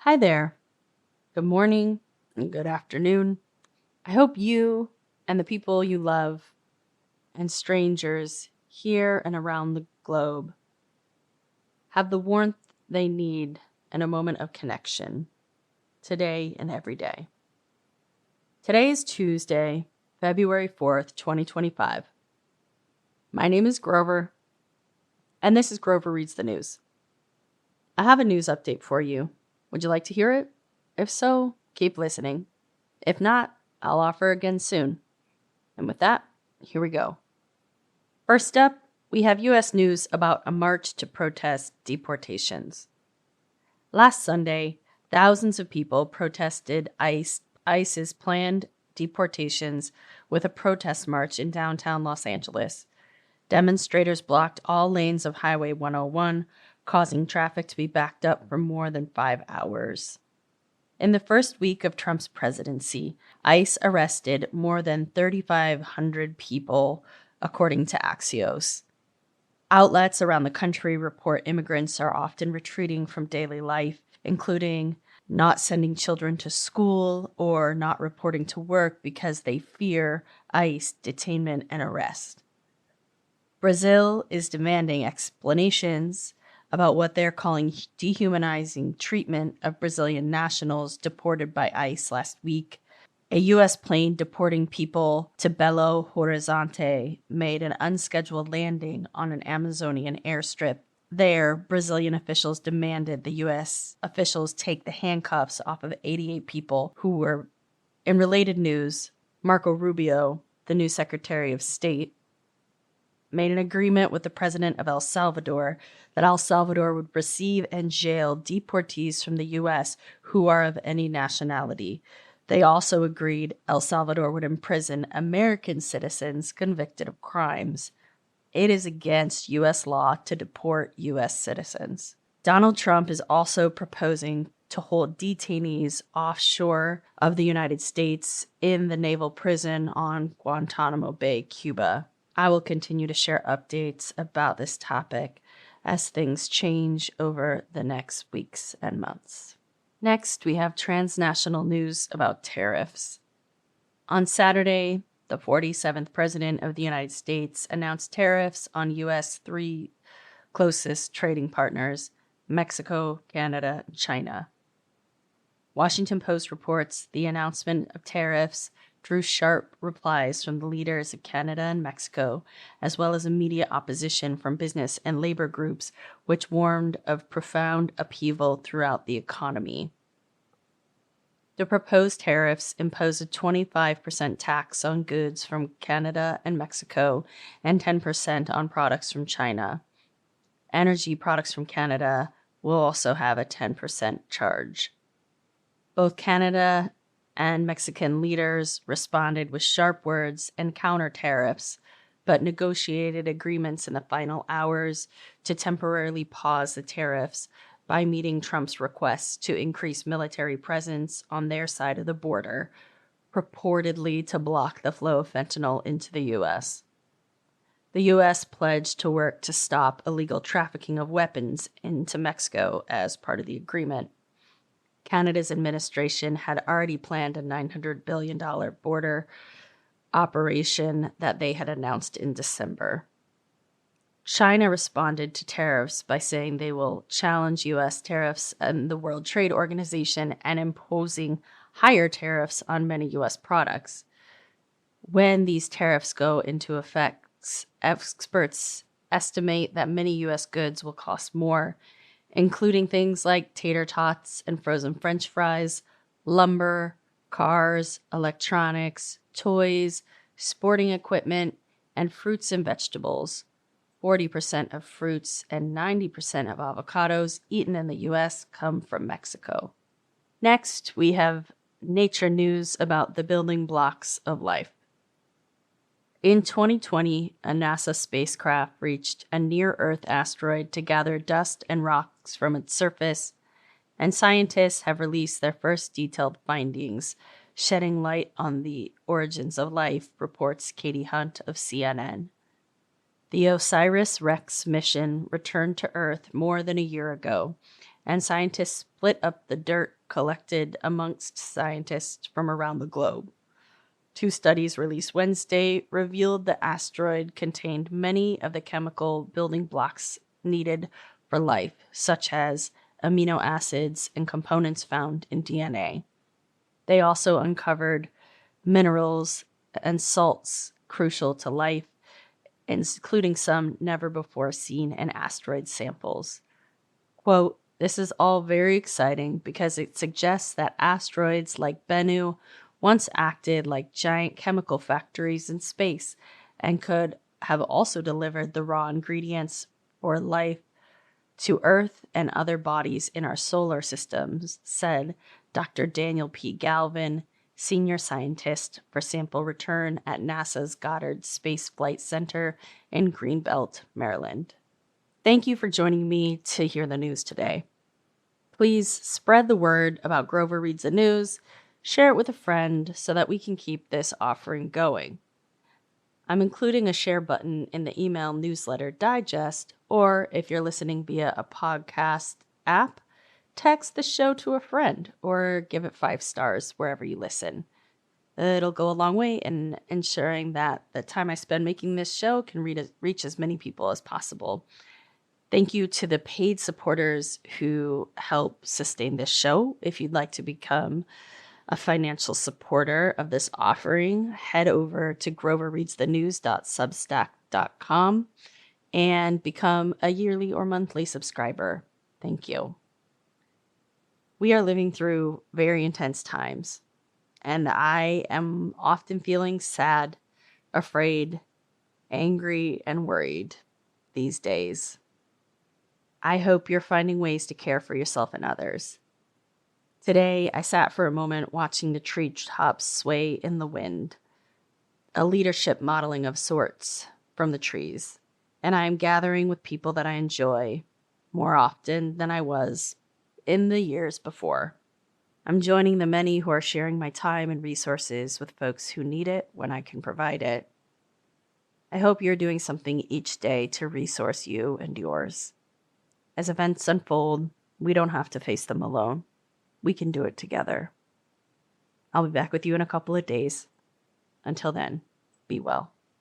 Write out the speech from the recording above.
Hi there. Good morning and good afternoon. I hope you and the people you love and strangers here and around the globe have the warmth they need and a moment of connection today and every day. Today is Tuesday, February 4th, 2025. My name is Grover, and this is Grover Reads the News. I have a news update for you. Would you like to hear it? If so, keep listening. If not, I'll offer again soon. And with that, here we go. First up, we have U.S. news about a march to protest deportations. Last Sunday, thousands of people protested ICE's planned deportations with a protest march in downtown Los Angeles. Demonstrators blocked all lanes of Highway 101, causing traffic to be backed up for more than 5 hours. In the first week of Trump's presidency, ICE arrested more than 3,500 people, according to Axios. Outlets around the country report immigrants are often retreating from daily life, including not sending children to school or not reporting to work because they fear ICE detainment and arrest. Brazil is demanding explanations about what they're calling dehumanizing treatment of Brazilian nationals deported by ICE last week. A U.S. plane deporting people to Belo Horizonte made an unscheduled landing on an Amazonian airstrip. There, Brazilian officials demanded the U.S. officials take the handcuffs off of 88 people who were. In related news, Marco Rubio, the new Secretary of State, made an agreement with the president of El Salvador that El Salvador would receive and jail deportees from the U.S. who are of any nationality. They also agreed El Salvador would imprison American citizens convicted of crimes. It is against U.S. law to deport U.S. citizens. Donald Trump is also proposing to hold detainees offshore of the United States in the naval prison on Guantanamo Bay, Cuba. I will continue to share updates about this topic as things change over the next weeks and months. Next, we have transnational news about tariffs. On Saturday, the 47th President of the United States announced tariffs on U.S. three closest trading partners, Mexico, Canada, and China. Washington Post reports the announcement of tariffs drew sharp replies from the leaders of Canada and Mexico, as well as immediate opposition from business and labor groups, which warned of profound upheaval throughout the economy. The proposed tariffs impose a 25% tax on goods from Canada and Mexico and 10% on products from China. Energy products from Canada will also have a 10% charge. Both Canada and Mexican leaders responded with sharp words and counter tariffs, but negotiated agreements in the final hours to temporarily pause the tariffs by meeting Trump's requests to increase military presence on their side of the border, purportedly to block the flow of fentanyl into the U.S. The U.S. pledged to work to stop illegal trafficking of weapons into Mexico as part of the agreement. Canada's administration had already planned a $900 billion border operation that they had announced in December. China responded to tariffs by saying they will challenge U.S. tariffs and the World Trade Organization and imposing higher tariffs on many U.S. products. When these tariffs go into effect, experts estimate that many U.S. goods will cost more, including things like tater tots and frozen French fries, lumber, cars, electronics, toys, sporting equipment, and fruits and vegetables. 40% of fruits and 90% of avocados eaten in the U.S. come from Mexico. Next, we have nature news about the building blocks of life. In 2020, a NASA spacecraft reached a near-Earth asteroid to gather dust and rocks from its surface, and scientists have released their first detailed findings, shedding light on the origins of life, reports Katie Hunt of CNN. The OSIRIS-REx mission returned to Earth more than a year ago, and scientists split up the dirt collected amongst scientists from around the globe. 2 studies released Wednesday revealed the asteroid contained many of the chemical building blocks needed for life, such as amino acids and components found in DNA. They also uncovered minerals and salts crucial to life, including some never before seen in asteroid samples. Quote, "This is all very exciting because it suggests that asteroids like Bennu once acted like giant chemical factories in space and could have also delivered the raw ingredients for life to Earth and other bodies in our solar systems," said Dr. Daniel P. Galvin, senior scientist for sample return at NASA's Goddard Space Flight Center in Greenbelt, Maryland. Thank you for joining me to hear the news today. Please spread the word about Grover Reads the News, share it with a friend so that we can keep this offering going. I'm including a share button in the email newsletter digest, or if you're listening via a podcast app, text the show to a friend or give it 5 stars wherever you listen. It'll go a long way in ensuring that the time I spend making this show can reach as many people as possible. Thank you to the paid supporters who help sustain this show. If you'd like to become a financial supporter of this offering, head over to groverreadsthenews.substack.com and become a yearly or monthly subscriber. Thank you. We are living through very intense times, and I am often feeling sad, afraid, angry, and worried these days. I hope you're finding ways to care for yourself and others. Today, I sat for a moment watching the treetops sway in the wind, a leadership modeling of sorts from the trees, and I am gathering with people that I enjoy more often than I was in the years before. I'm joining the many who are sharing my time and resources with folks who need it when I can provide it. I hope you're doing something each day to resource you and yours. As events unfold, we don't have to face them alone. We can do it together. I'll be back with you in a couple of days. Until then, be well.